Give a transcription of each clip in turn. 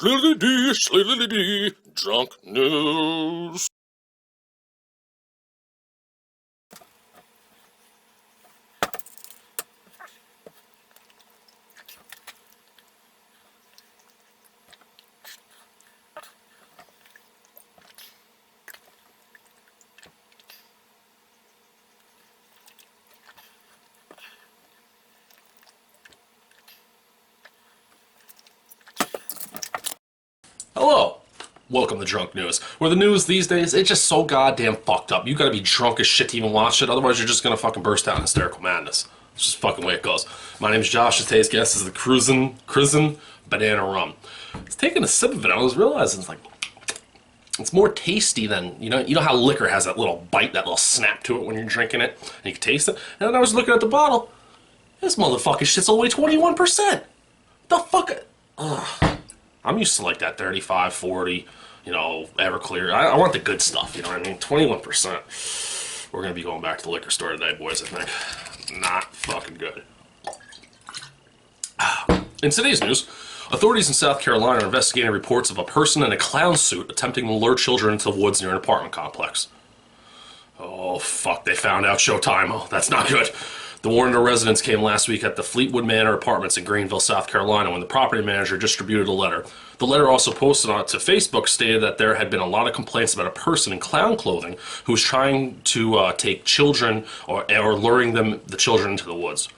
Drunk news. Hello. Welcome to Drunk News, where the news these days, it's just so goddamn fucked up. You gotta be drunk as shit to even watch it, otherwise you're just gonna fucking burst out in hysterical madness. It's just fucking the way it goes. My name is Josh, today's guest is the Cruisin' Banana Rum. I was taking a sip of it, I was realizing it's like, it's more tasty than, you know how liquor has that little bite, that little snap to it when you're drinking it, and you can taste it? And then I was looking at the bottle, this motherfucking shit's only 21%. The fuck? Ugh. I'm used to like that 35, 40, Everclear. I want the good stuff, you know what I mean? 21%. We're going to be going back to the liquor store today, boys, I think. Not fucking good. In today's news, authorities in South Carolina are investigating reports of a person in a clown suit attempting to lure children into the woods near an apartment complex. Oh, fuck, they found out ShowtimeO. That's not good. The warrant of residents came last week at the Fleetwood Manor Apartments in Greenville, South Carolina, when the property manager distributed a letter. The letter also posted on it to Facebook stated that there had been a lot of complaints about a person in clown clothing who was trying to take children or luring the children into the woods.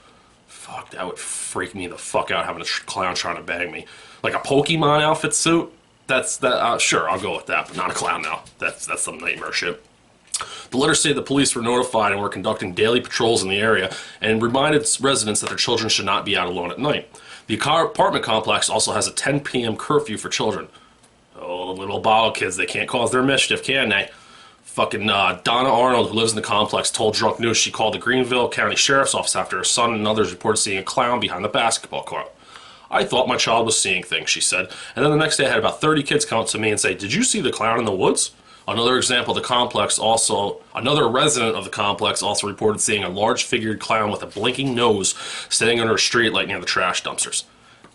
Fuck, that would freak me the fuck out, having a clown trying to bang me. Like a Pokemon outfit suit? Sure, I'll go with that, but not a clown now. That's some nightmare shit. The letter stated the police were notified and were conducting daily patrols in the area and reminded residents that their children should not be out alone at night. The apartment complex also has a 10 p.m. curfew for children. Oh, the little bottle kids, they can't cause their mischief, can they? Fucking Donna Arnold, who lives in the complex, told Drunk News she called the Greenville County Sheriff's Office after her son and others reported seeing a clown behind the basketball court. I thought my child was seeing things, she said. And then the next day I had about 30 kids come up to me and say, "Did you see the clown in the woods?" Another example, another resident of the complex also reported seeing a large-figured clown with a blinking nose sitting under a streetlight near the trash dumpsters.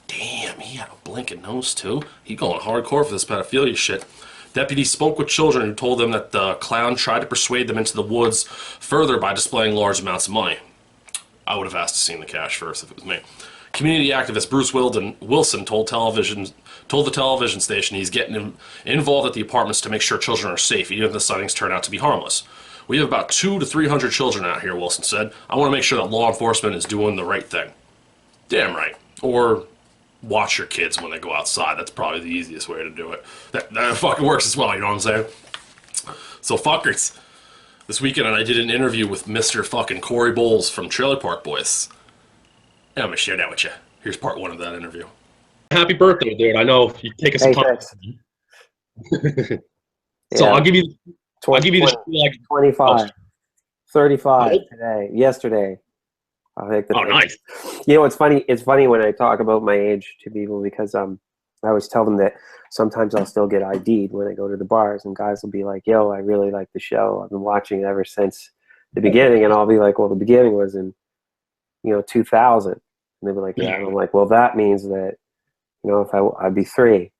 Damn, he had a blinking nose too. He going hardcore for this pedophilia shit. Deputies spoke with children who told them that the clown tried to persuade them into the woods further by displaying large amounts of money. I would have asked to see the cash first if it was me. Community activist Bruce Wilson told the television station he's getting involved at the apartments to make sure children are safe, even if the sightings turn out to be harmless. "We have about 200 to 300 children out here," Wilson said. "I want to make sure that law enforcement is doing the right thing." Damn right. Or watch your kids when they go outside. That's probably the easiest way to do it. That fucking works as well, you know what I'm saying? So fuckers, this weekend I did an interview with Mr. fucking Cory from Trailer Park Boys. And I'm going to share that with you. Here's part one of that interview. Happy birthday, dude. I know you're taking some time. So Yeah. I'll give you the like 25, 35 today, yesterday. I'll take the nice. You know, it's funny. It's funny when I talk about my age to people because I always tell them that sometimes I'll still get ID'd when I go to the bars, and guys will be like, "Yo, I really like the show. I've been watching it ever since the beginning," and I'll be like, "Well, the beginning was in 2000," and they'll be like, "Yeah," and I'm like, "Well, that means that if I'd be 3."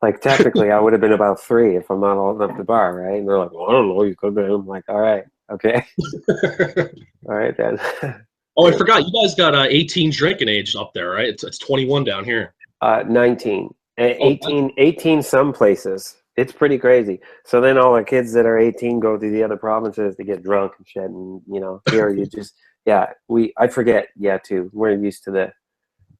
Like, technically, I would have been about 3 if I'm not old enough to bar, right? And they're like, "Well, I don't know. You could be." I'm like, "All right, okay." All right, then. Oh, I forgot. You guys got 18 drinking age up there, right? It's 21 down here. 19. 18 some places. It's pretty crazy. So then all the kids that are 18 go to the other provinces to get drunk and shit. And, here you just, I forget, too. We're used to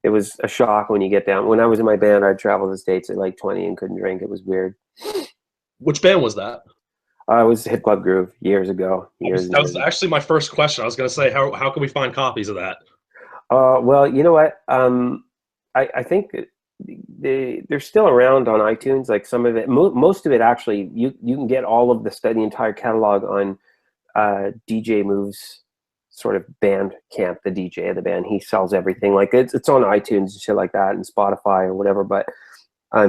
it was a shock when you get down. When I was in my band, I'd travel to the States at like 20 and couldn't drink. It was weird. Which band was that? I was Hip Club Groove years ago. That was actually my first question. I was going to say, how can we find copies of that? Well, you know what? I think they're still around on iTunes. Like some of it, most of it actually, you can get all of the entire catalog on DJ Move's sort of band camp. The DJ of the band, he sells everything. Like it's on iTunes and shit like that, and Spotify or whatever. But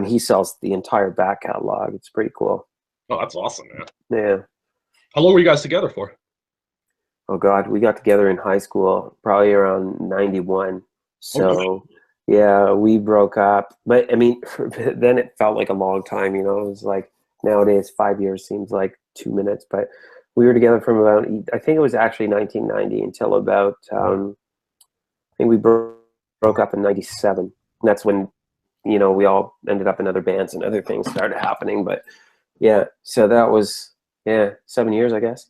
he sells the entire back catalog. It's pretty cool. Oh, that's awesome, man. Yeah. How long were you guys together for? Oh God, we got together in high school, probably around 91. So Yeah, we broke up, but I mean, then it felt like a long time. You know, it was like nowadays 5 years seems like 2 minutes, but we were together from about, I think it was actually 1990 until about I think we broke up in '97. And that's when, you know, we all ended up in other bands and other things started happening. But yeah, so that was, yeah, 7 years, I guess.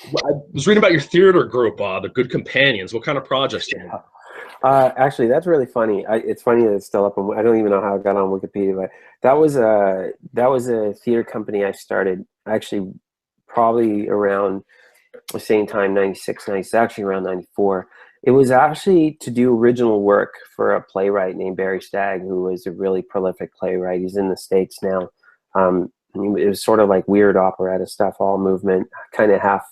I was reading about your theater group, the Good Companions. What kind of projects? Yeah. Actually, that's really funny. It's funny that it's still up. I don't even know how it got on Wikipedia, but that was a theater company I started actually probably around the same time, 96, 97, actually around 94. It was actually to do original work for a playwright named Barry Stagg, who was a really prolific playwright. He's in the States now. It was sort of like weird operetta stuff, all movement, kind of half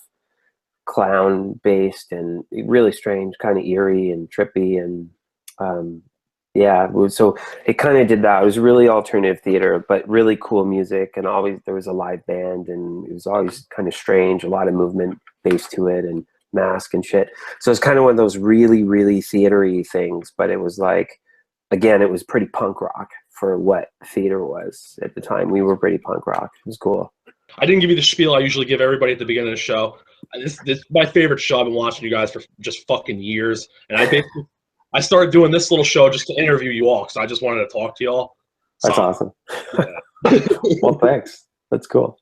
clown based and really strange, kind of eerie and trippy. And yeah, so it kind of did that. It was really alternative theater, but really cool music. And always there was a live band, and it was always kind of strange, a lot of movement based to it and mask and shit. So it's kind of one of those really, really theatery things, but it was like, again, it was pretty punk rock for what theater was at the time. We were pretty punk rock. It was cool. I didn't give you the spiel I usually give everybody at the beginning of the show. This is my favorite show. I've been watching you guys for just fucking years, and I started doing this little show just to interview you all because I just wanted to talk to you all. That's awesome. Well, thanks. That's cool.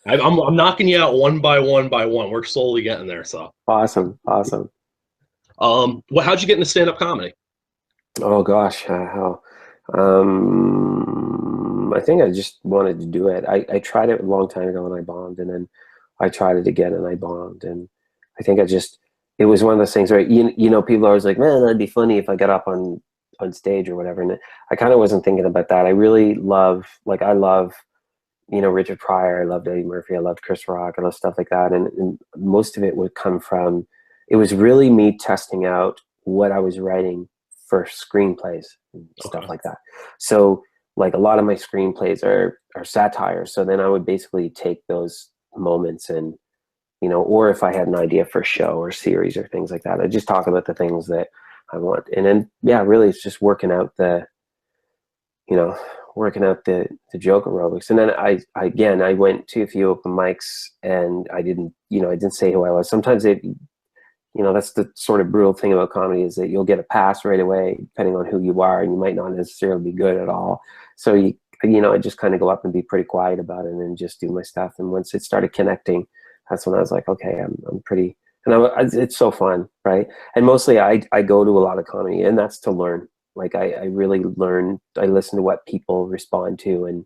I'm knocking you out one by one by one. We're slowly getting there. So awesome. How'd you get into stand-up comedy? Oh gosh, how? I think I just wanted to do it. I tried it a long time ago and I bombed, and then I tried it again and I bombed. And I think it was one of those things where, you know, people are always like, man, that'd be funny if I got up on stage or whatever. And I kind of wasn't thinking about that. I really love, you know, Richard Pryor. I loved Eddie Murphy. I loved Chris Rock. I love stuff like that. And most of it would come from, it was really me testing out what I was writing for screenplays and stuff like that. So like a lot of my screenplays are satire. So then I would basically take those moments and, you know, or if I had an idea for a show or series or things like that, I'd just talk about the things that I want. And then, yeah, really it's just working out the joke aerobics. And then I went to a few open mics and I didn't say who I was. Sometimes that's the sort of brutal thing about comedy, is that you'll get a pass right away depending on who you are, and you might not necessarily be good at all. So I just kind of go up and be pretty quiet about it and just do my stuff. And once it started connecting, that's when I was like, okay, I'm pretty, and it's so fun, right? And mostly I go to a lot of comedy, and that's to learn. Like I really learn. I listen to what people respond to, and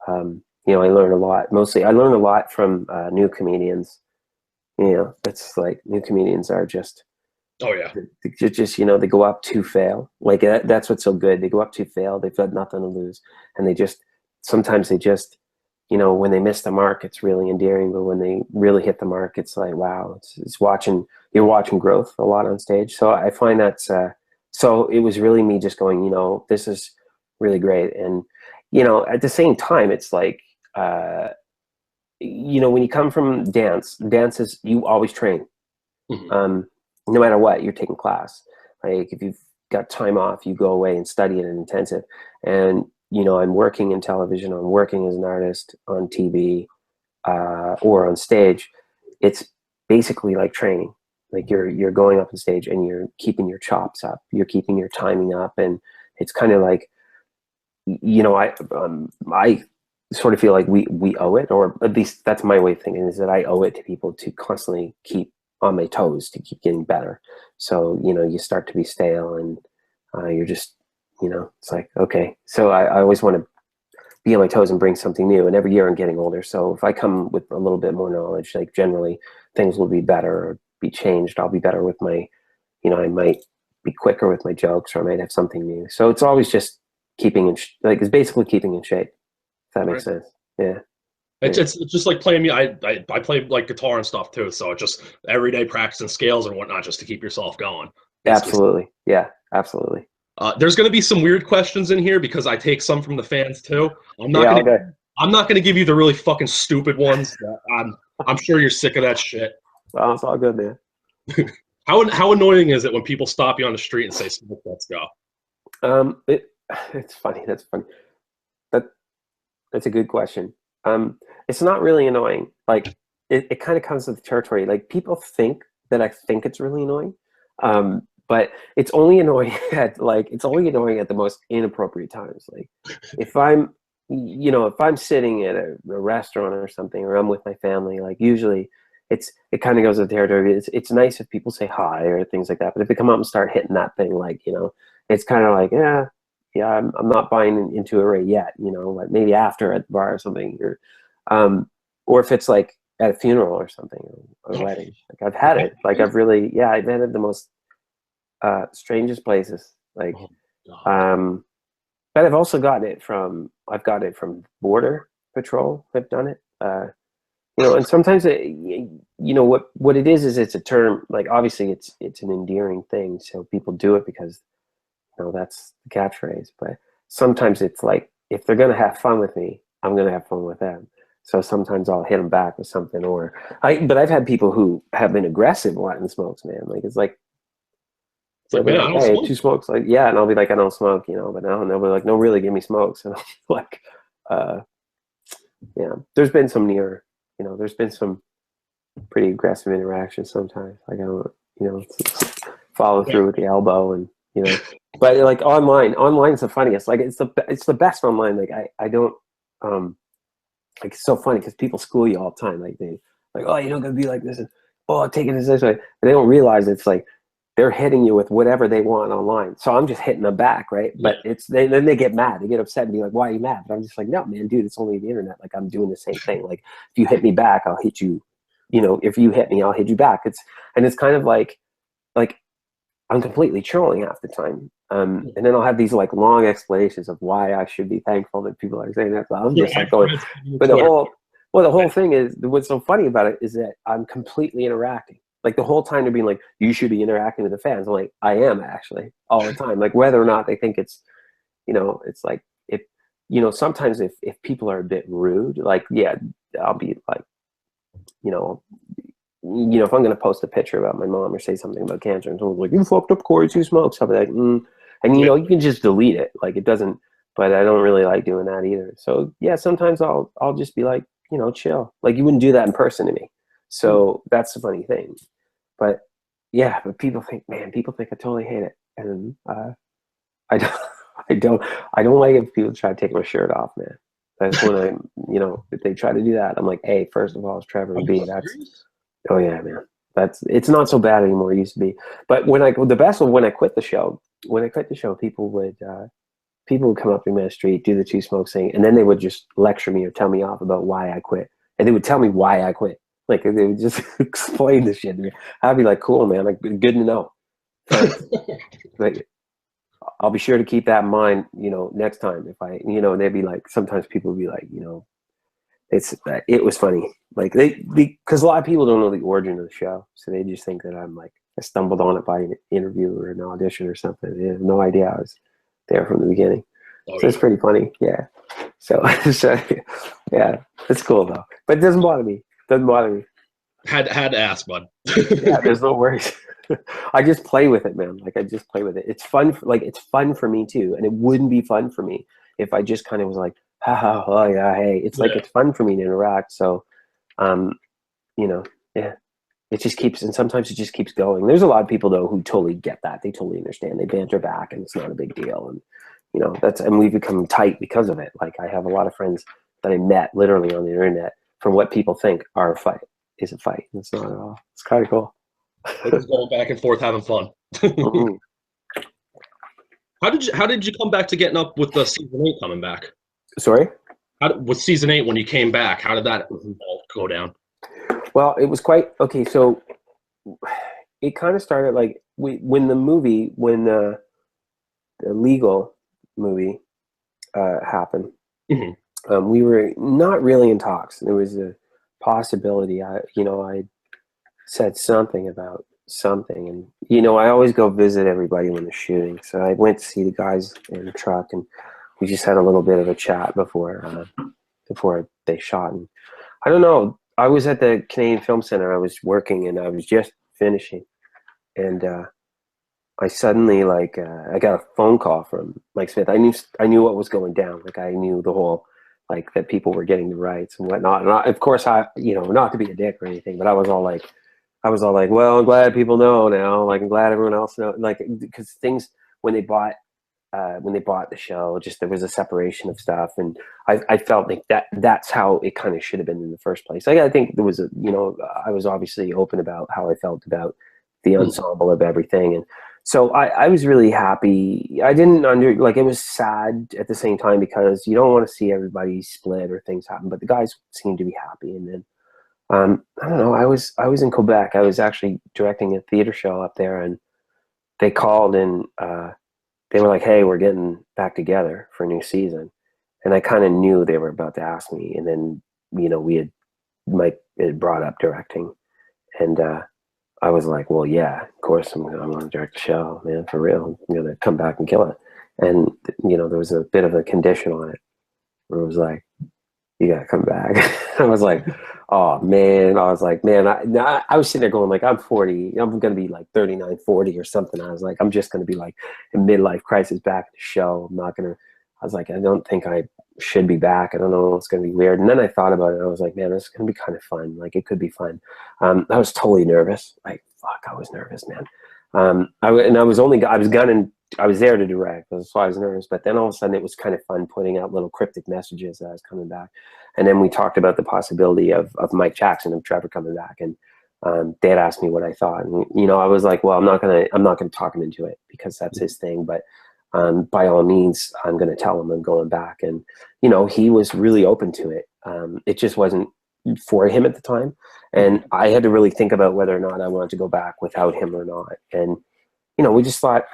I learn a lot. Mostly I learn a lot from new comedians. You know, it's like new comedians are just, oh yeah, they go up to fail. Like that's what's so good. They go up to fail. They've got nothing to lose, and sometimes when they miss the mark, it's really endearing. But when they really hit the mark, it's like, wow, you're watching growth a lot on stage. So I find that's so it was really me just going, this is really great. And at the same time, it's like when you come from dance is, you always train. Mm-hmm. No matter what, you're taking class. Like if you've got time off, you go away and study at an intensive. And I'm working in television, I'm working as an artist on TV or on stage. It's basically like training. Like you're going up on stage and you're keeping your chops up, you're keeping your timing up, and it's kind of like, I sort of feel like we owe it, or at least that's my way of thinking, is that I owe it to people to constantly keep on my toes, to keep getting better. So you start to be stale, and you're just it's like, okay. So I always want to be on my toes and bring something new, and every year I'm getting older. So if I come with a little bit more knowledge, like generally things will be better or be changed. I'll be better with my, I might be quicker with my jokes, or I might have something new. So it's always just it's basically keeping in shape. If that makes sense. Yeah. It's just like playing me. I play like guitar and stuff too. So it's just everyday practicing scales and whatnot, just to keep yourself going. Absolutely. Yeah, absolutely. There's going to be some weird questions in here because I take some from the fans too. I'm not going to give you the really fucking stupid ones. I'm sure you're sick of that shit. Well, it's all good, man. How annoying is it when people stop you on the street and say, "Let's go"? It's funny. That's funny. That that's a good question. It's not really annoying. Like it kind of comes with the territory. Like people think that I think it's really annoying, but it's only annoying it's only annoying at the most inappropriate times. Like if I'm if I'm sitting at a restaurant or something, or I'm with my family, like usually it kind of goes with the territory. It's nice if people say hi or things like that, but if they come up and start hitting that thing, like it's kind of like yeah, I'm not buying into it right yet, like maybe after at the bar or something, or if it's like at a funeral or something, or a wedding. Like I've had it, like I've had it the most strangest places, like, but I've also gotten it from Border Patrol. I've done it, and sometimes what it is it's a term, like obviously it's an endearing thing, so people do it because that's the catchphrase. But sometimes it's like, if they're going to have fun with me, I'm going to have fun with them. So sometimes I'll hit them back with something, but I've had people who have been aggressive wanting smokes, man. Like, it's like man, I don't hey, smoke. 2 smokes. Like, yeah. And I'll be like, I don't smoke, but no, they'll be like, no, really, give me smokes. And I'm like, yeah, there's been some there's been some pretty aggressive interactions sometimes. Like I don't, follow through with the elbow and, but like online's the funniest. Like it's the best online. Like I don't, like it's so funny because people school you all the time. Like oh, you're not gonna be like this, and oh, take it this way. And they don't realize it's like they're hitting you with whatever they want online. So I'm just hitting them back, right? But then they get mad, they get upset and be like, why are you mad? But I'm just like, no, man, dude, it's only the internet. Like I'm doing the same thing. Like if you hit me back, I'll hit you. If you hit me, I'll hit you back. It's kind of like I'm completely trolling half the time. And then I'll have these like long explanations of why I should be thankful that people are saying that. So I'm just like going, but the whole thing is, what's so funny about it is that I'm completely interacting. Like the whole time they're being like, you should be interacting with the fans. I'm like, I am actually all the time. Like whether or not they think it's, it's like, if, sometimes if people are a bit rude, like, yeah, I'll be like, if I'm going to post a picture about my mom or say something about cancer and someone's like, you fucked up Cory 2 smokes, I'll be like, and you can just delete it. Like it doesn't, but I don't really like doing that either. So yeah, sometimes I'll just be like, chill. Like you wouldn't do that in person to me. So that's the funny thing. But yeah, but people think I totally hate it. And I don't, I don't like it if people try to take my shirt off, man. That's when if they try to do that, I'm like, hey, first of all, it's Trevor, and B, oh yeah, man. It's not so bad anymore. It used to be. But the best one, when I quit the show, people would come up to me on the street, do the 2 smokes thing, and then they would just lecture me or tell me off about why I quit. And they would tell me why I quit. Like they would just explain the shit to me. I'd be like, cool, man. Like, good to know. Like, I'll be sure to keep that in mind, next time. If I, they'd be like, sometimes people would be like, it was funny. Like because a lot of people don't know the origin of the show, so they just think that I'm like, I stumbled on it by an interview or an audition or something. They have no idea I was there from the beginning. So it's pretty funny, yeah. So, yeah, it's cool though. But it doesn't bother me. Had to ask, bud. Yeah, there's no worries. I just play with it, man. Like I just play with it. It's fun. It's fun for me too, and it wouldn't be fun for me if I just kind of was like, ha ha, oh yeah, hey. It's like, it's fun for me to interact. So, yeah, it just keeps, and sometimes it just keeps going. There's a lot of people though who totally get that. They totally understand. They banter back, and it's not a big deal. And and we've become tight because of it. Like I have a lot of friends that I met literally on the internet from what people think are a fight is a fight. It's not at all. It's kind of cool. We're just going back and forth having fun. Mm-hmm. How did you come back to getting up with the season 8 coming back? Sorry? With season 8, when you came back, how did that all go down? Well, it was quite okay. So it kind of started like when the legal movie happened. Mm-hmm. We were not really in talks. There was a possibility. I said something about something, and I always go visit everybody when they're shooting. So I went to see the guys in the truck, and we just had a little bit of a chat before they shot. And I don't know. I was at the Canadian Film Center. I was working, and I was just finishing, and I suddenly like I got a phone call from Mike Smith. I knew what was going down. Like I knew the whole like that people were getting the rights and whatnot. And of course, not to be a dick or anything, but I was all like, well, I'm glad people know now. Like I'm glad everyone else knows. Like because things when they bought the show, just there was a separation of stuff, and I felt like that's how it kind of should have been in the first place. Like I think there was I was obviously open about how I felt about the ensemble of everything, and so I was really happy. I didn't it was sad at the same time because you don't want to see everybody split or things happen, but the guys seemed to be happy. And then I don't know, I was in Quebec. I was actually directing a theater show up there, and they called and they were like, hey, we're getting back together for a new season. And I kind of knew they were about to ask me. And then, Mike had brought up directing. And I was like, well, yeah, of course I'm going to direct the show, man, for real. I'm going to come back and kill it. And, there was a bit of a condition on it where it was like, you got to come back. I was like, oh, man. I was like, man, I was sitting there going like, I'm 40. I'm going to be like 39, 40 or something. I was like, I'm just going to be like in midlife crisis back at the show. I'm not going to, I was like, I don't think I should be back. I don't know. It's going to be weird. And then I thought about it. I was like, man, this is going to be kind of fun. Like it could be fun. I was totally nervous. Like, fuck, I was nervous, man. I was there to direct. That's why I was nervous. But then all of a sudden it was kind of fun putting out little cryptic messages that I was coming back. And then we talked about the possibility of Mike Jackson and Trevor coming back. And they had asked me what I thought. And, I was like, well, I'm not going to talk him into it because that's his thing. But by all means, I'm going to tell him I'm going back. And, he was really open to it. It just wasn't for him at the time. And I had to really think about whether or not I wanted to go back without him or not. And, we just thought,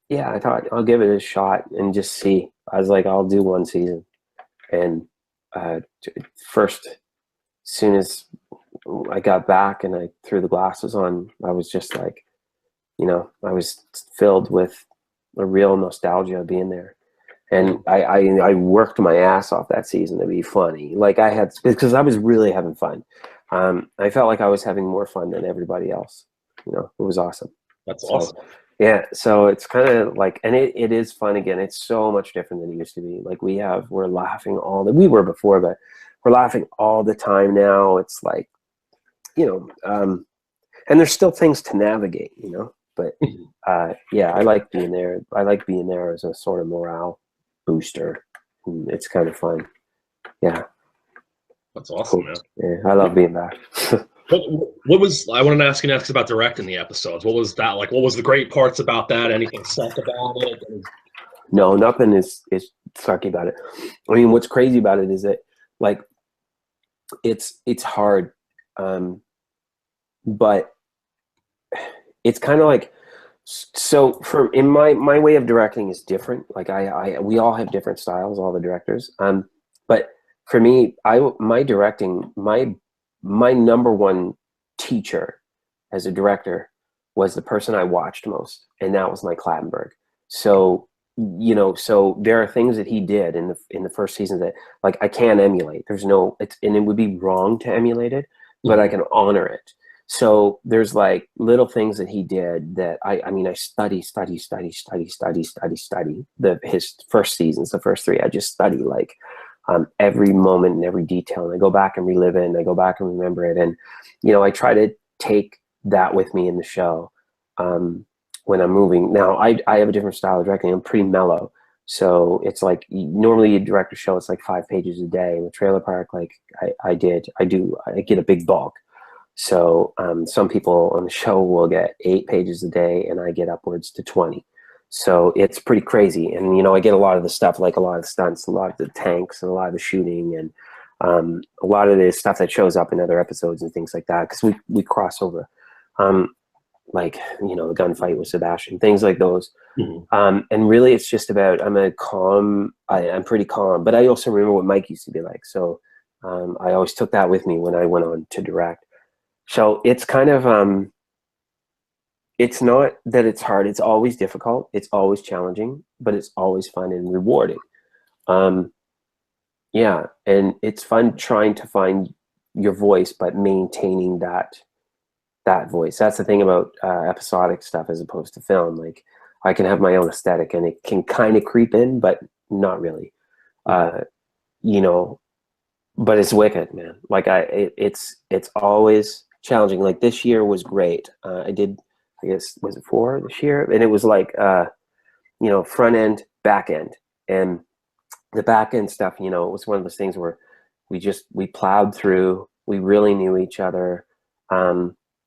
yeah, I thought I'll give it a shot and just see. I was like, I'll do one season. And first, as soon as I got back and I threw the glasses on, I was just like, I was filled with a real nostalgia of being there. And I worked my ass off that season to be funny. Like because I was really having fun. I felt like I was having more fun than everybody else. It was awesome. That's awesome. Yeah, so it's kind of like, and it is fun again. It's so much different than it used to be. Like we're laughing we were before, but we're laughing all the time now. It's like, and there's still things to navigate, but yeah, I like being there. I like being there as a sort of morale booster. It's kind of fun. Yeah. That's awesome, man. Yeah, I love being back. What was, I wanted to ask you next about directing the episodes. What was that like? What was the great parts about that? Anything suck about it? No, nothing is sucky about it. I mean, what's crazy about it is that like it's hard, but it's kind of like, so in my way of directing is different. Like we all have different styles, all the directors. But for me, my directing, my number one teacher as a director was the person I watched most, and that was Mike Clattenburg. So, so there are things that he did in the first season that like I can't emulate. There's no, and it would be wrong to emulate it, but I can honor it. So there's like little things that he did that I mean, I study his first seasons, the first three. I just study like every moment and every detail, and I go back and relive it, and I go back and remember it. And, I try to take that with me in the show when I'm moving. Now, I have a different style of directing. I'm pretty mellow. So it's like, normally you direct a show, it's like 5 pages a day. In the trailer park, like I get a big bulk. So some people on the show will get 8 pages a day, and I get upwards to 20. So it's pretty crazy. And, I get a lot of the stuff, like a lot of the stunts, a lot of the tanks, and a lot of the shooting, and a lot of the stuff that shows up in other episodes and things like that, because we cross over. Like, the gunfight with Sebastian, things like those. Mm-hmm. And really it's just about, I'm pretty calm, but I also remember what Mike used to be like. So I always took that with me when I went on to direct. So it's kind of, it's not that it's hard. It's always difficult. It's always challenging, but it's always fun and rewarding. Yeah. And it's fun trying to find your voice, but maintaining that that voice. That's the thing about episodic stuff as opposed to film. Like I can have my own aesthetic and it can kind of creep in, but not really. You know, but it's wicked, man. Like it's always challenging. Like this year was great. I did, I guess, was it 4 this year? And it was like, you know, front end, back end. And the back end stuff, you know, it was one of those things where we plowed through, we really knew each other.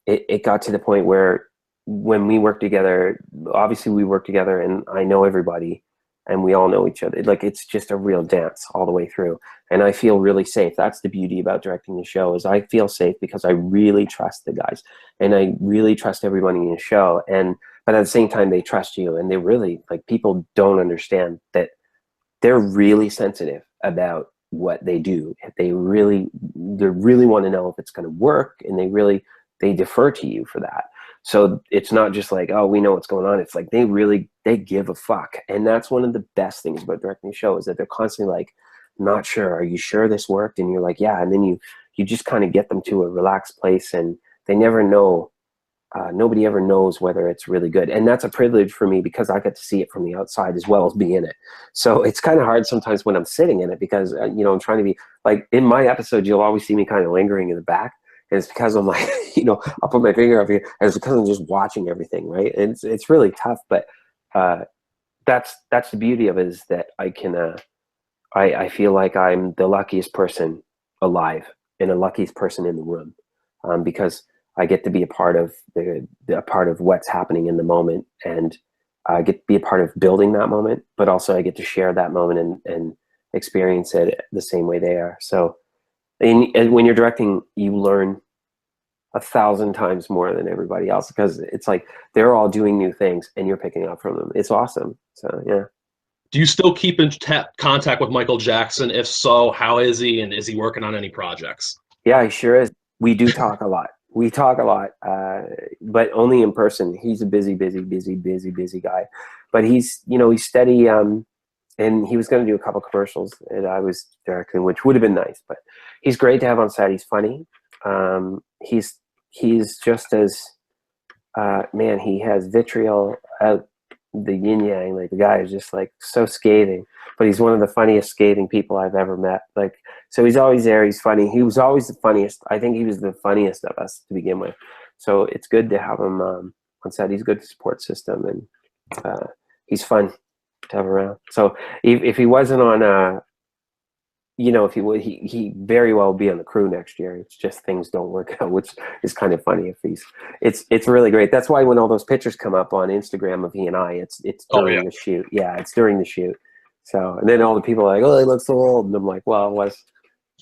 It got to the point where when we worked together, obviously we work together and I know everybody and we all know each other. Like it's just a real dance all the way through. And I feel really safe. That's the beauty about directing the show is I feel safe because I really trust the guys and I really trust everybody in the show. But at the same time, they trust you and they really, like, people don't understand that they're really sensitive about what they do. They really want to know if it's going to work and they defer to you for that. So it's not just like, oh, we know what's going on. It's like they give a fuck. And that's one of the best things about directing a show is that they're constantly like, not sure, are you sure this worked? And you're like, yeah. And then you just kind of get them to a relaxed place and they never know, nobody ever knows whether it's really good. And that's a privilege for me because I get to see it from the outside as well as be in it. So it's kind of hard sometimes when I'm sitting in it because, you know, I'm trying to be like in my episode, you'll always see me kind of lingering in the back. And it's because I'm like, you know, I'll put my finger up here and it's because I'm just watching everything. Right. And it's really tough, but that's the beauty of it is that I can, I feel like I'm the luckiest person alive and the luckiest person in the room because I get to be a part of a part of what's happening in the moment, and I get to be a part of building that moment, but also I get to share that moment and experience it the same way they are. So, and when you're directing, you learn 1,000 times more than everybody else because it's like they're all doing new things and you're picking up from them. It's awesome. So yeah. Do you still keep in contact with Michael Jackson? If so, how is he, and is he working on any projects? Yeah, he sure is. We do talk a lot. We talk a lot, but only in person. He's a busy guy. But he's, you know, he's steady. And he was going to do a couple commercials that I was directing, which would have been nice. But he's great to have on set. He's funny. He's just as man. He has vitriol out the yin yang. Like the guy is just like so scathing. But he's one of the funniest scathing people I've ever met. Like, so he's always there. He's funny. He was always the funniest. I think he was the funniest of us to begin with. So it's good to have him on set. He's a good support system, and he's fun to have around. So if he wasn't on, you know, if he would, he very well be on the crew next year. It's just things don't work out, which is kind of funny. It's really great. That's why when all those pictures come up on Instagram of he and I, it's during the shoot. Yeah, it's during the shoot. So, and then all the people are like, oh, he looks so old. And I'm like, well, it was,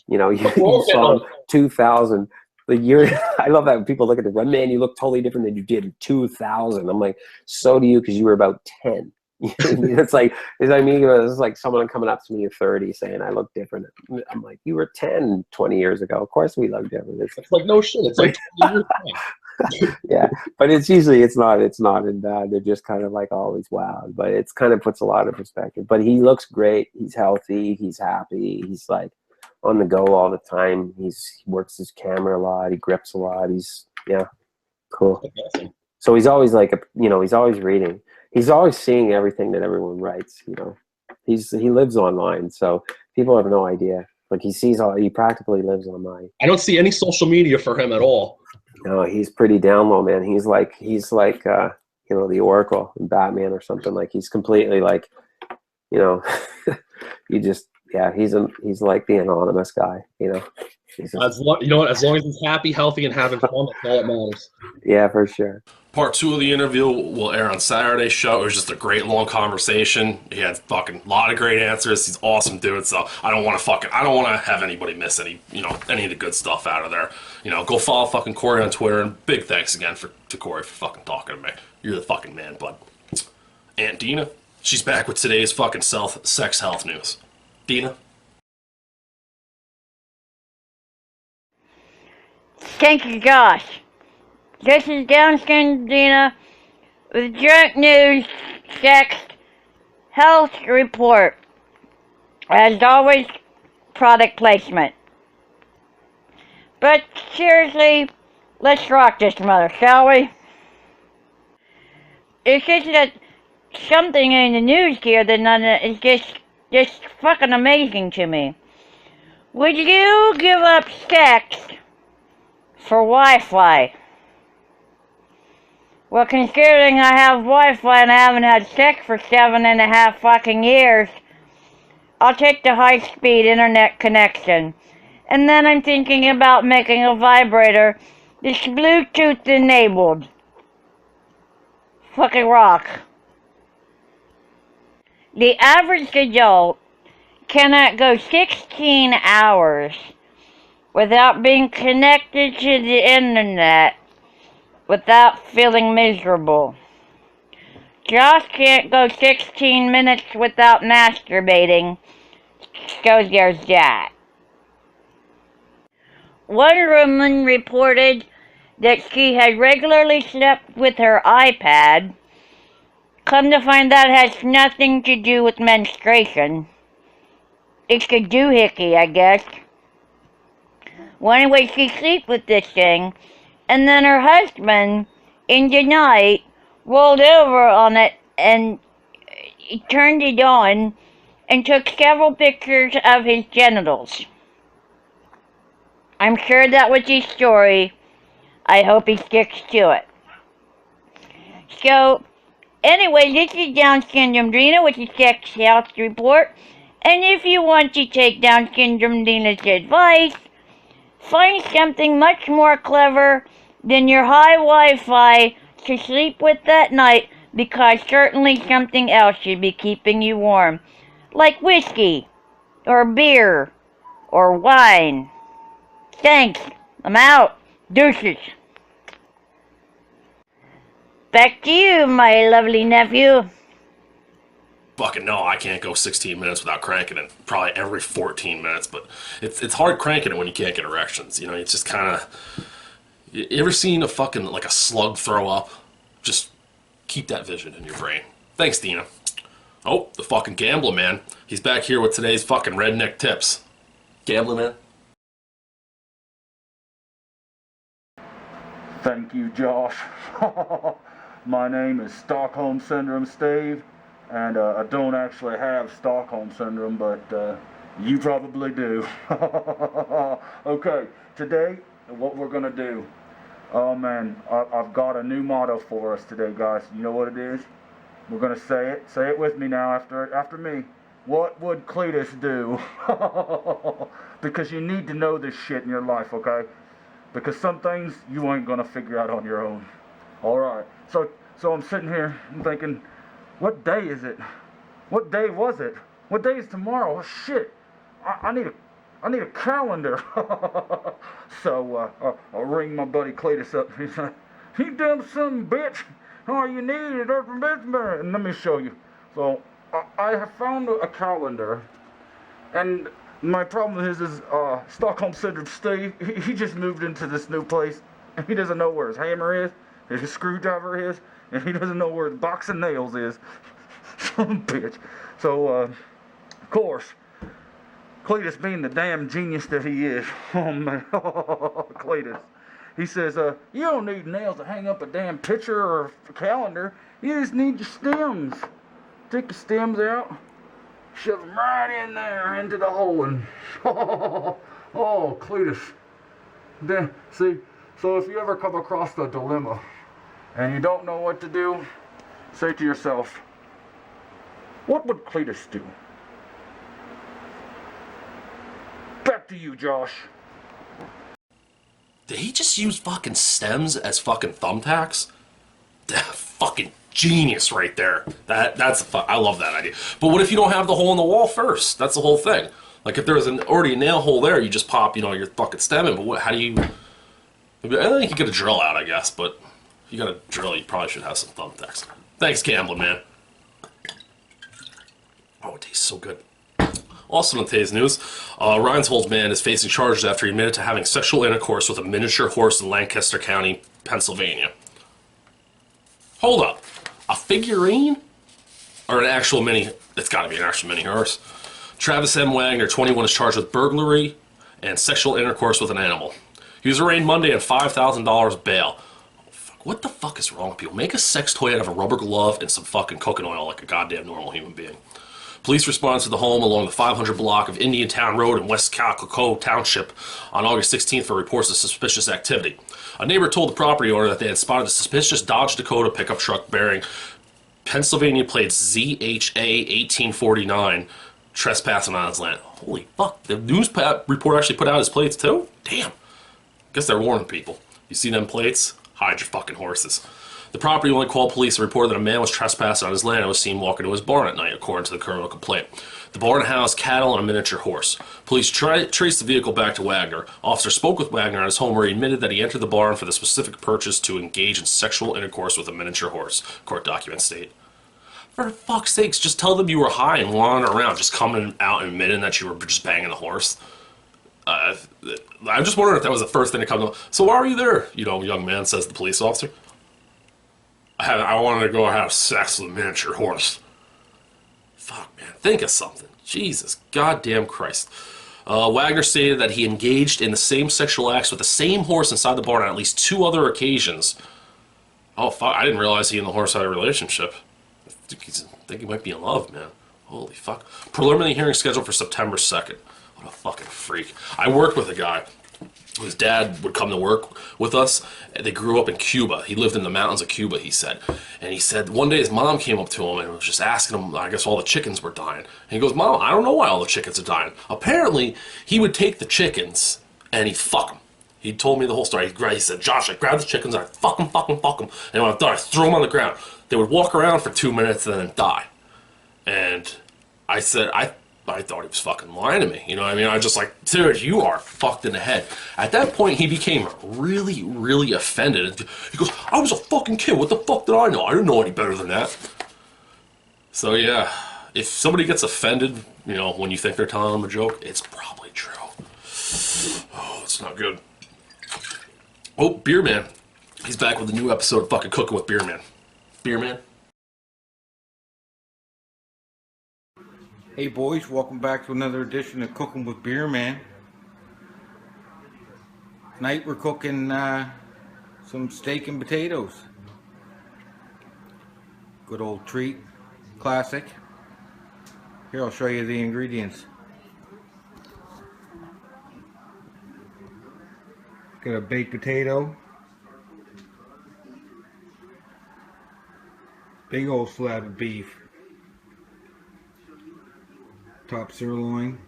you know, you saw him 2000. The year, I love that when people look at it, man, you look totally different than you did in 2000. I'm like, so do you, because you were about 10. It's like someone coming up to me at 30 saying I look different. I'm like, you were 10 20 years ago. Of course we look different. It's like, no shit. It's like 20 years back. Yeah, but it's usually it's not in bad. They're just kind of like always wowed, but it's kind of puts a lot of perspective. But he looks great. He's healthy. He's happy. He's like on the go all the time. He works his camera a lot. He grips a lot. He's cool. Awesome. So he's always like he's always reading. He's always seeing everything that everyone writes. You know, he lives online, so people have no idea. Like he practically lives online. I don't see any social media for him at all. No, he's pretty down low, man. He's like the Oracle in Batman or something. Like he's completely like, you know, he's like the anonymous guy, you know. As long as he's happy, healthy, and having fun, that's all that matters. Yeah, for sure. Part 2 of the interview will air on Saturday's show. It was just a great long conversation. He had fucking a lot of great answers. He's awesome dude. So I don't want to have anybody miss any of the good stuff out of there. You know, go follow fucking Cory on Twitter, and big thanks again to Cory for fucking talking to me. You're the fucking man, bud. Aunt Deena, she's back with today's fucking sex health news. Deena. Thank you, Josh. This is Downskin Deena with Drunk News Sex Health Report. As always, product placement. But seriously, Let's rock this mother, shall we? It's just that something in the news here that is just fucking amazing to me. Would you give up sex for Wi-Fi? Well, considering I have Wi-Fi and I haven't had sex for 7.5 fucking years, I'll take the high-speed internet connection. And then I'm thinking about making a vibrator that's Bluetooth enabled. Fucking rock. The average adult cannot go 16 hours without being connected to the internet without feeling miserable. Josh can't go 16 minutes without masturbating, so there's that. One woman reported that she had regularly slept with her iPad. Come to find that has nothing to do with menstruation. It's a doohickey, I guess. Well, anyway, she slept with this thing, and then her husband, in the night, rolled over on it and turned it on and took several pictures of his genitals. I'm sure that was his story. I hope he sticks to it. So, anyway, this is Down Syndrome Deena with the Sex Health Report. And if you want to take Down Syndrome Deena's advice, find something much more clever than your high Wi-Fi to sleep with that night, because certainly something else should be keeping you warm. Like whiskey, or beer, or wine. Thanks. I'm out. Deuces. Back to you, my lovely nephew. Fucking no, I can't go 16 minutes without cranking it. Probably every 14 minutes, but it's hard cranking it when you can't get erections. You know, it's just kind of... You ever seen a fucking, like a slug throw up? Just keep that vision in your brain. Thanks, Deena. Oh, the fucking gambler man. He's back here with today's fucking redneck tips. Gambler man? Thank you, Josh. My name is Stockholm Syndrome Steve, and I don't actually have Stockholm Syndrome, but you probably do. Okay, today, what we're gonna do. Oh man, I've got a new motto for us today, guys. You know what it is? We're gonna say it. Say it with me now after me. What would Cletus do? Because you need to know this shit in your life, okay? Because some things you ain't gonna figure out on your own. Alright, so I'm sitting here and thinking, what day is it? What day was it? What day is tomorrow? Oh shit, I need a calendar. So I'll ring my buddy Cletus up. He's like, you dumb son of a bitch. All you need is and let me show you. So I have found a calendar, and my problem is Stockholm Syndrome Steve, he just moved into this new place, and he doesn't know where his hammer is, his screwdriver is, and he doesn't know where his box of nails is. Bitch. So, of course, Cletus being the damn genius that he is, oh man, Cletus, he says, you don't need nails to hang up a damn picture or a calendar, you just need your stems. Take the stems out, shove them right in there into the hole, and oh, Cletus. See, so if you ever come across a dilemma and you don't know what to do, say to yourself, what would Cletus do? Back to you, Josh. Did he just use fucking stems as fucking thumbtacks? Fucking genius right there. I love that idea. But what if you don't have the hole in the wall first? That's the whole thing. Like if there's already a nail hole there, you just pop, your fucking stem in. But how do you? I think you get a drill out, I guess. But if you got a drill, you probably should have some thumbtacks. Thanks, gambler man. Oh, it tastes so good. Also in today's news, Reinsvold man is facing charges after he admitted to having sexual intercourse with a miniature horse in Lancaster County, Pennsylvania. Hold up. A figurine? Or an actual mini? It's gotta be an actual mini horse. Travis M. Wagner, 21, is charged with burglary and sexual intercourse with an animal. He was arraigned Monday at $5,000 bail. What the fuck is wrong with people? Make a sex toy out of a rubber glove and some fucking coconut oil like a goddamn normal human being. Police responded to the home along the 500 block of Indian Town Road in West Calico Township on August 16th for reports of suspicious activity. A neighbor told the property owner that they had spotted a suspicious Dodge Dakota pickup truck bearing Pennsylvania plates ZHA 1849 trespassing on his land. Holy fuck, the news report actually put out his plates too? Damn. Guess they're warning people. You see them plates? Hide your fucking horses. The property owner called police and reported that a man was trespassing on his land and was seen walking to his barn at night, according to the criminal complaint. The barn housed cattle and a miniature horse. Police traced the vehicle back to Wagner. Officers spoke with Wagner at his home where he admitted that he entered the barn for the specific purpose to engage in sexual intercourse with a miniature horse, court documents state. For fuck's sakes, just tell them you were high and wandering around, just coming out and admitting that you were just banging the horse. I'm just wondering if that was the first thing to come to. So why were you there? You know, young man, says the police officer. I wanted to go have sex with a miniature horse. Fuck, man. Think of something. Jesus goddamn Christ. Wagner stated that he engaged in the same sexual acts with the same horse inside the barn on at least 2 other occasions. Oh, fuck. I didn't realize he and the horse had a relationship. I think he might be in love, man. Holy fuck. Preliminary hearing scheduled for September 2nd. What a fucking freak. I worked with a guy. His dad would come to work with us. They grew up in Cuba. He lived in the mountains of Cuba, he said. And he said one day his mom came up to him and was just asking him, I guess all the chickens were dying. And he goes, Mom, I don't know why all the chickens are dying. Apparently, he would take the chickens and he'd fuck them. He told me the whole story. He said, Josh, I grabbed the chickens and I fuck them. And when I'm done, I threw them on the ground. They would walk around for 2 minutes and then die. And I said, I thought he was fucking lying to me. You know what I mean? I was just like, dude, you are fucked in the head. At that point, he became really, really offended. He goes, I was a fucking kid. What the fuck did I know? I didn't know any better than that. So, yeah, if somebody gets offended, you know, when you think they're telling them a joke, it's probably true. Oh, it's not good. Oh, Beerman. He's back with a new episode of fucking Cooking with Beerman. Beerman? Hey boys, welcome back to another edition of Cooking with Beerman. Tonight we're cooking some steak and potatoes. Good old treat, classic. Here, I'll show you the ingredients. Got a baked potato, big old slab of beef, top sirloin,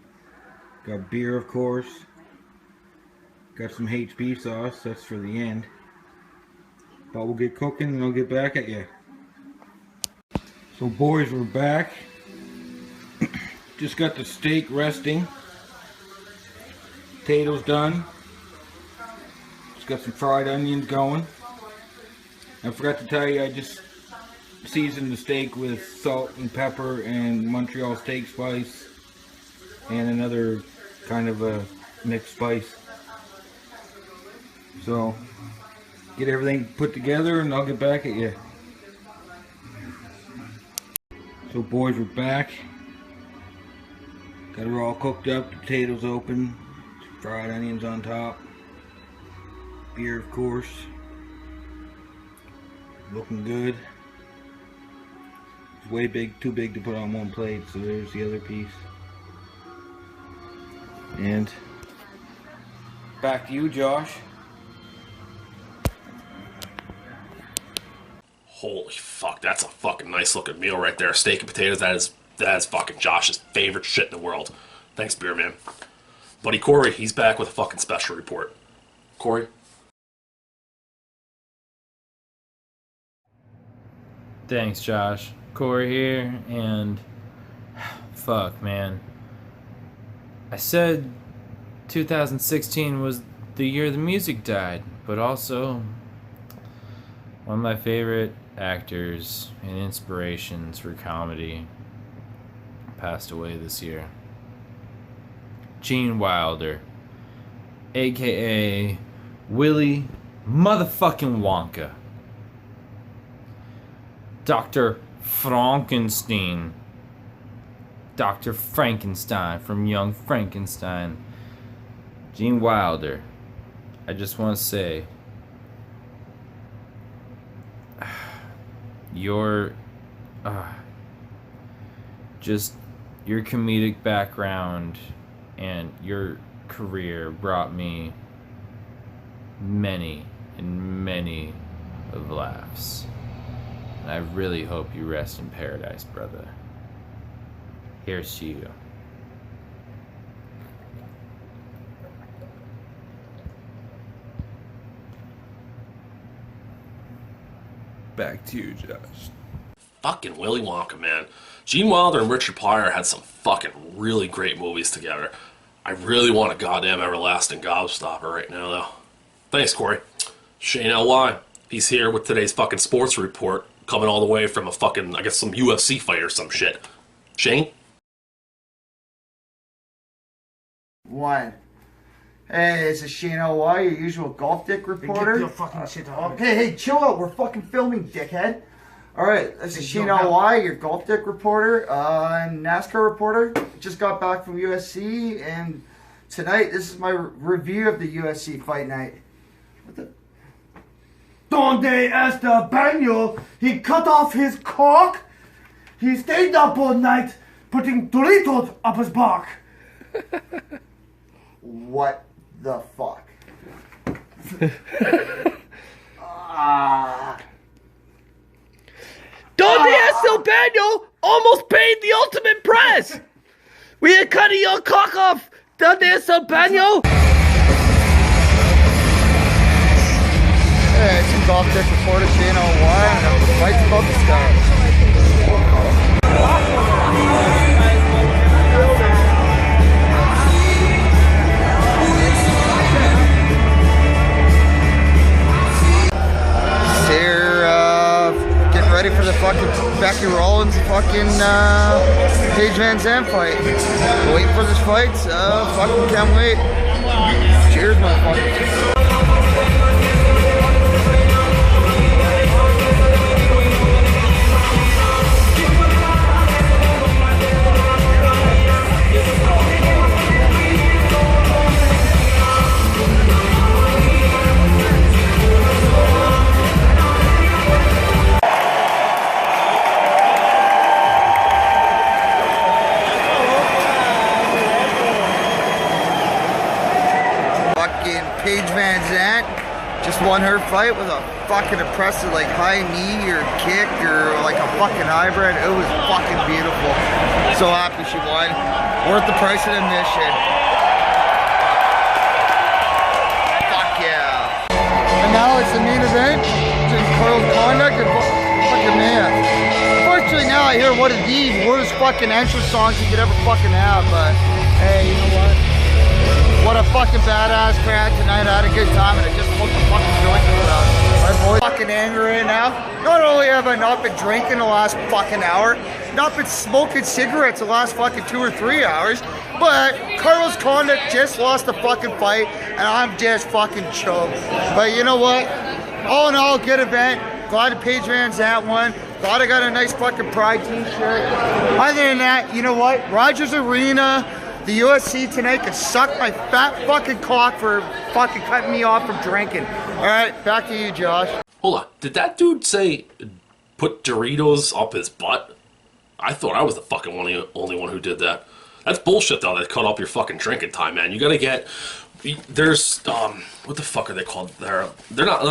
got beer of course, got some HP sauce, that's for the end. But we'll get cooking and I'll get back at you. So boys, we're back. Just got the steak resting, potatoes done, just got some fried onions going. I forgot to tell you, I just seasoned the steak with salt and pepper and Montreal steak spice and another kind of a mixed spice. So get everything put together and I'll get back at you. So boys, we're back. Got her all cooked up, the potatoes open, fried onions on top, beer of course, looking good. It's way big, too big to put on one plate, so there's the other piece. And back to you, Josh. Holy fuck, that's a fucking nice looking meal right there. Steak and potatoes, that is fucking Josh's favorite shit in the world. Thanks, Beerman. Buddy Cory, he's back with a fucking special report. Cory? Thanks, Josh. Cory here, and fuck, man. I said 2016 was the year the music died, but also one of my favorite actors and inspirations for comedy passed away this year. Gene Wilder, aka Willy motherfucking Wonka. Dr. Frankenstein. Dr. Frankenstein from Young Frankenstein. Gene Wilder. I just want to say, your just your comedic background and your career brought me many and many of laughs. And I really hope you rest in paradise, brother. Here's to you. Back to you, Josh. Fucking Willy Wonka, man. Gene Wilder and Richard Pryor had some fucking really great movies together. I really want a goddamn everlasting gobstopper right now, though. Thanks, Cory. Shane L.Y. He's here with today's fucking sports report, coming all the way from a fucking, I guess, some UFC fight or some shit. Shane? One. Hey, this is Shane L.Y., your usual golf dick reporter. Get your fucking shit out. Okay, hey, chill out. We're fucking filming, dickhead. Alright, this is Shane L.Y., your golf dick reporter, NASCAR reporter. Just got back from USC, and tonight, this is my review of the USC fight night. What the? Donde Estebanio, he cut off his cock. He stayed up all night, putting Doritos up his back. What the fuck? Donde Estebanio almost paid the ultimate price. We are cutting your cock off, Donde Estebanio. Hey, it's your golf dick reporter, Shane L.Y., and the fight's about to start. Ready for the fucking Becky Rollins fucking Paige Van Zandt fight. Waiting for this fight. Fucking can't wait. Cheers, motherfuckers. Paige Van Zandt just won her fight with a fucking impressive like high knee or kick or like a fucking hybrid. It was fucking beautiful. So happy she won. Worth the price of admission. Fuck yeah. And now it's the main event. It's Carl's conduct and fucking man. Unfortunately now I hear one of the worst fucking entrance songs you could ever fucking have, but hey, you know what? What a fucking badass crowd tonight. I had a good time and I just smoked a fucking joint in the crowd. I'm fucking angry right now. Not only have I not been drinking the last fucking hour, not been smoking cigarettes the last fucking 2 or 3 hours, but Carlos Condit just lost the fucking fight and I'm just fucking choked. But you know what? All in all, good event. Glad that Paige Van Zandt won. Glad I got a nice fucking Pride t-shirt. Other than that, you know what? Rogers Arena, the USC tonight can suck my fat fucking cock for fucking cutting me off from drinking. Alright, back to you, Josh. Hold on. Did that dude say put Doritos up his butt? I thought I was the fucking only one who did that. That's bullshit, though, that cut off your fucking drinking time, man. You gotta get... There's, what the fuck are they called? They're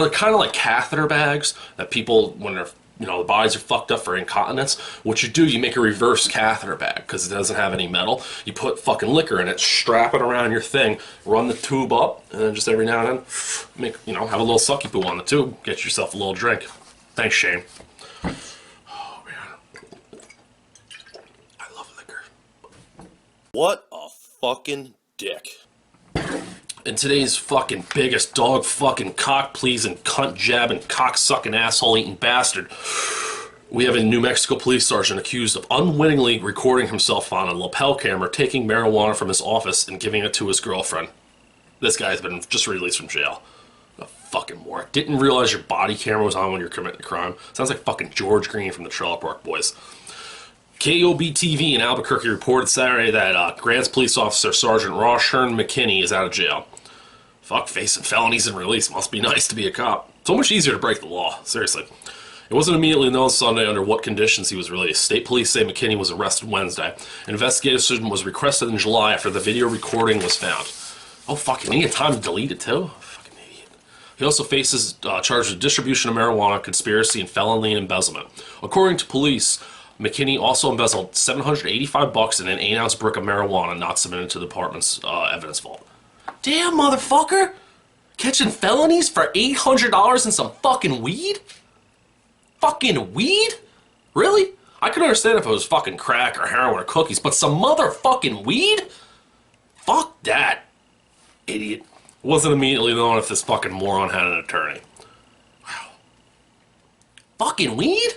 kind of like catheter bags that people, when they're, you know, the bodies are fucked up for incontinence. What you do, you make a reverse catheter bag because it doesn't have any metal. You put fucking liquor in it, strap it around your thing, run the tube up, and then just every now and then, make, you know, have a little sucky poo on the tube, get yourself a little drink. Thanks, Shane. Oh, man. I love liquor. What a fucking dick. And today's fucking biggest dog fucking cock pleasing cunt jabbing cock sucking asshole eating bastard, we have a New Mexico police sergeant accused of unwittingly recording himself on a lapel camera taking marijuana from his office and giving it to his girlfriend. This guy's been just released from jail. A fucking moron. Didn't realize your body camera was on when you're committing a crime. Sounds like fucking George Green from the Trailer Park Boys. KOB-TV in Albuquerque reported Saturday that Grants police officer Sergeant Ross Hearn McKinney is out of jail. Fuck, facing felonies and release. Must be nice to be a cop. So much easier to break the law. Seriously. It wasn't immediately known Sunday under what conditions he was released. State police say McKinney was arrested Wednesday. An investigation was requested in July after the video recording was found. Oh, fuck, you need time to delete it, too? Fucking idiot. He also faces charges of distribution of marijuana, conspiracy, and felony embezzlement. According to police, McKinney also embezzled $785 in an 8-ounce brick of marijuana not submitted to the department's evidence vault. Damn, motherfucker! Catching felonies for $800 and some fucking weed? Fucking weed? Really? I could understand if it was fucking crack or heroin or cookies, but some motherfucking weed? Fuck that. Idiot. It wasn't immediately known if this fucking moron had an attorney. Wow. Fucking weed?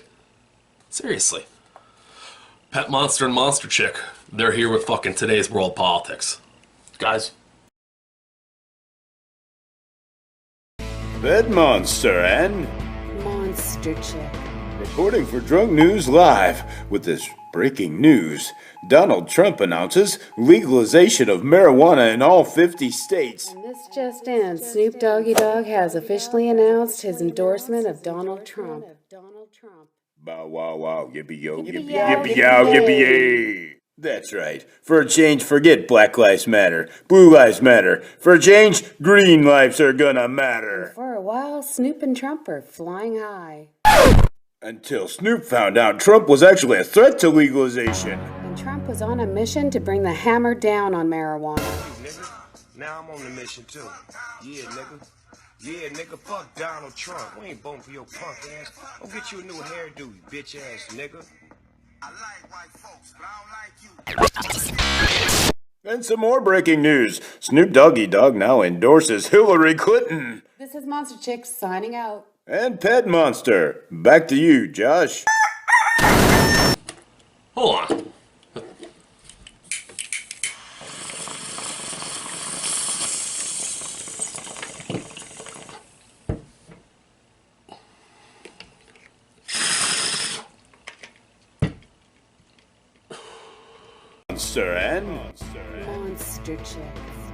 Seriously. Pet Monster and Monster Chick, they're here with fucking today's world politics. Guys. Pet Monster and Monster Chick. Reporting for Drunk News Live with this breaking news. Donald Trump announces legalization of marijuana in all 50 states. And this just in, Snoop Doggy Dogg has officially announced his endorsement of Donald Trump. Bow wow wow, yippee yo, yippee yippee yow, yippee yay. That's right. For a change, forget Black Lives Matter, Blue Lives Matter. For a change, green lives are gonna matter. And for a while, Snoop and Trump are flying high. Until Snoop found out Trump was actually a threat to legalization. And Trump was on a mission to bring the hammer down on marijuana. Hey, nigga, now I'm on the mission too. Yeah, nigga. Yeah, nigga, fuck Donald Trump. We ain't voting for your punk ass. Go get you a new hairdo, you bitch ass nigga. I like white folks, but I don't like you. And some more breaking news. Snoop Doggy Dogg now endorses Hillary Clinton. This is Monster Chick signing out. And Pet Monster. Back to you, Josh. Hold on. Monster and Monster Chick.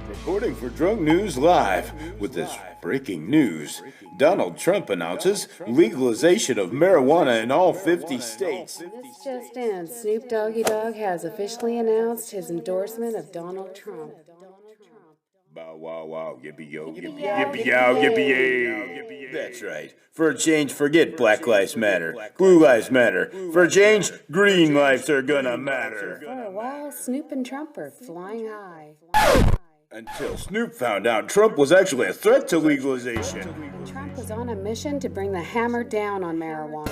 Reporting for Drunk News Live with this breaking news. Donald Trump announces legalization of marijuana in all 50 states. And this just in, Snoop Doggy Dogg has officially announced his endorsement of Donald Trump. Bow wow wow, yippee yo, yippee yippee yow, yippee yay. That's right. For a change, forget Black Lives Matter, Blue Lives Matter. For a change, green lives are gonna matter. For a while, Snoop and Trump are flying high. Until Snoop found out Trump was actually a threat to legalization. And Trump was on a mission to bring the hammer down on marijuana.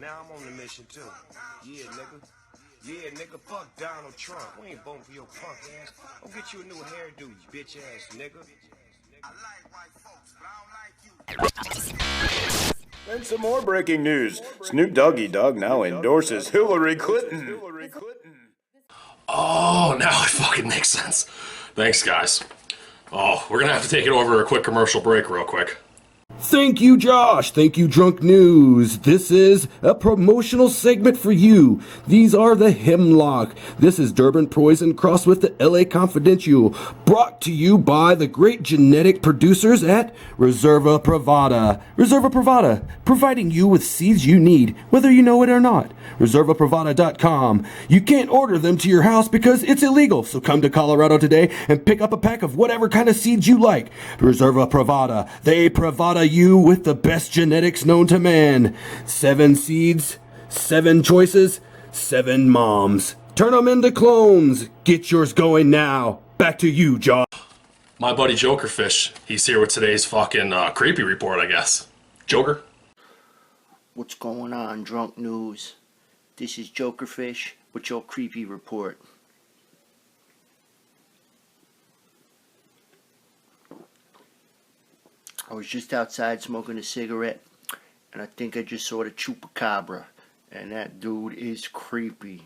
Now I'm on the mission too. Yeah, nigga. Yeah, nigga, fuck Donald Trump. We ain't voting for your punk ass. Go get you a new hairdo, you bitch ass nigga. I like white folks, but I don't like you. And some more breaking news. Snoop Doggy Dogg now endorses Hillary Clinton. Oh, now it fucking makes sense. Thanks, guys. Oh, we're gonna have to take it over a quick commercial break real quick. Thank you, Josh. Thank you, Drunk News. This is a promotional segment for you. These are the Hemlock. This is Durban Poison crossed with the LA Confidential. Brought to you by the great genetic producers at Reserva Privada. Reserva Privada, providing you with seeds you need, whether you know it or not. ReservaPrivada.com. You can't order them to your house because it's illegal, so come to Colorado today and pick up a pack of whatever kind of seeds you like. Reserva Privada. They provide you with the best genetics known to man. 7 seeds, 7 choices, 7 moms. Turn them into clones. Get yours going now. Back to you, John. My buddy JokerFish, he's here with today's fucking creepy report, I guess. Joker? What's going on, Drunk News? This is JokerFish with your creepy report. I was just outside smoking a cigarette, and I think I just saw the chupacabra, and that dude is creepy.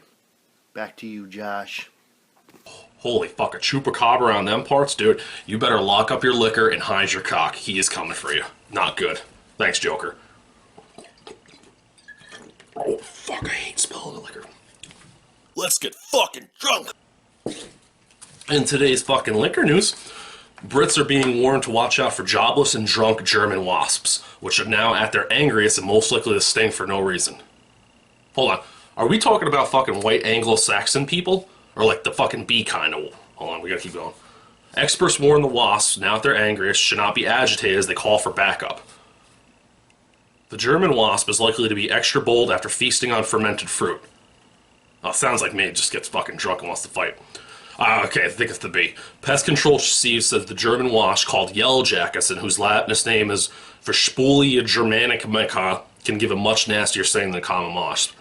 Back to you, Josh. Holy fuck, a chupacabra on them parts? Dude, you better lock up your liquor and hide your cock. He is coming for you. Not good. Thanks, Joker. Oh, fuck, I hate spilling the liquor. Let's get fucking drunk! In today's fucking liquor news, Brits are being warned to watch out for jobless and drunk German wasps, which are now at their angriest and most likely to sting for no reason. Hold on. Are we talking about fucking white Anglo-Saxon people? Or like the fucking bee kind of... Hold on, we gotta keep going. Experts warn the wasps, now at their angriest, should not be agitated as they call for backup. The German wasp is likely to be extra bold after feasting on fermented fruit. Oh, sounds like me. It just gets fucking drunk and wants to fight. Okay, I think it's the bee. Pest control chief says the German wasp called yellow jackets, and whose Latinist name is Verspulia germanica, can give a much nastier sting than common wasp.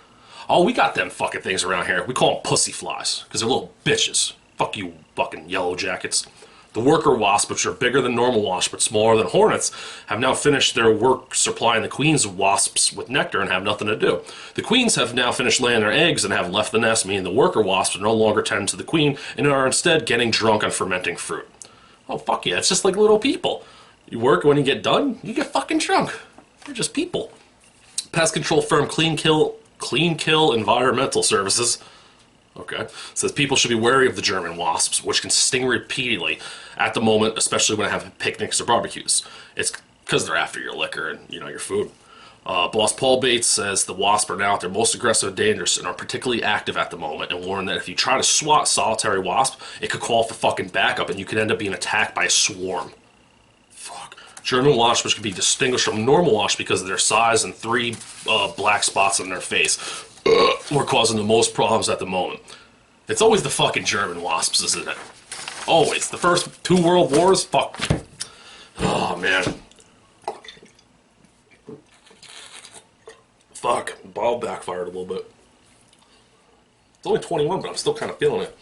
Oh, we got them fucking things around here. We call them pussy flies, because they're little bitches. Fuck you, fucking yellow jackets. The worker wasps, which are bigger than normal wasps but smaller than hornets, have now finished their work supplying the queens of wasps with nectar and have nothing to do. The queens have now finished laying their eggs and have left the nest, meaning the worker wasps are no longer tending to the queen and are instead getting drunk on fermenting fruit. Oh, fuck yeah, it's just like little people. You work, when you get done, you get fucking drunk. You're just people. Pest control firm Clean Kill Environmental Services, okay, says people should be wary of the German wasps, which can sting repeatedly at the moment, especially when having picnics or barbecues. It's because they're after your liquor and, you know, your food. Boss Paul Bates says the wasps are now at their most aggressive and dangerous and are particularly active at the moment, and warned that if you try to swat solitary wasp, it could call for fucking backup and you could end up being attacked by a swarm. Fuck. German wasps, which can be distinguished from normal wasps because of their size and 3 black spots on their face, we're causing the most problems at the moment. It's always the fucking German wasps, isn't it? Always. The first 2 world wars, fuck. Oh, man. Fuck. Ball backfired a little bit. It's only 21, but I'm still kind of feeling it.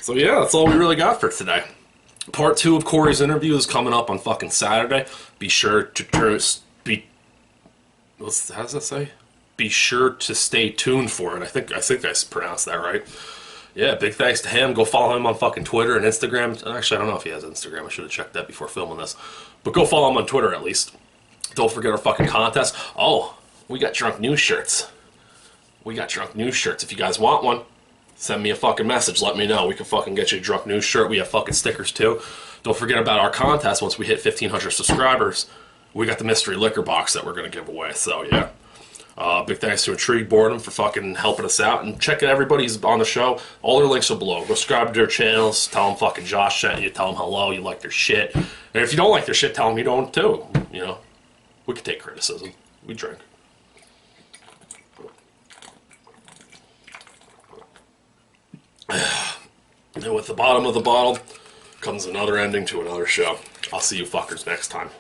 So yeah, that's all we really got for today. Part 2 of Cory's interview is coming up on fucking Saturday. Be sure to how does that say? Be sure to stay tuned for it. I think I pronounced that right. Yeah, big thanks to him. Go follow him on fucking Twitter and Instagram. Actually, I don't know if he has Instagram. I should have checked that before filming this. But go follow him on Twitter at least. Don't forget our fucking contest. Oh, we got drunk news shirts. We got drunk news shirts. If you guys want one, send me a fucking message. Let me know. We can fucking get you a drunk news shirt. We have fucking stickers too. Don't forget about our contest. Once we hit 1,500 subscribers, we got the mystery liquor box that we're going to give away. So, yeah. Big thanks to Intrigue Boredom for fucking helping us out. And check out everybody who's on the show. All their links are below. Go subscribe to their channels. Tell them fucking Josh sent you. Tell them hello. You like their shit. And if you don't like their shit, tell them you don't too. You know, we can take criticism. We drink. And with the bottom of the bottle comes another ending to another show. I'll see you fuckers next time.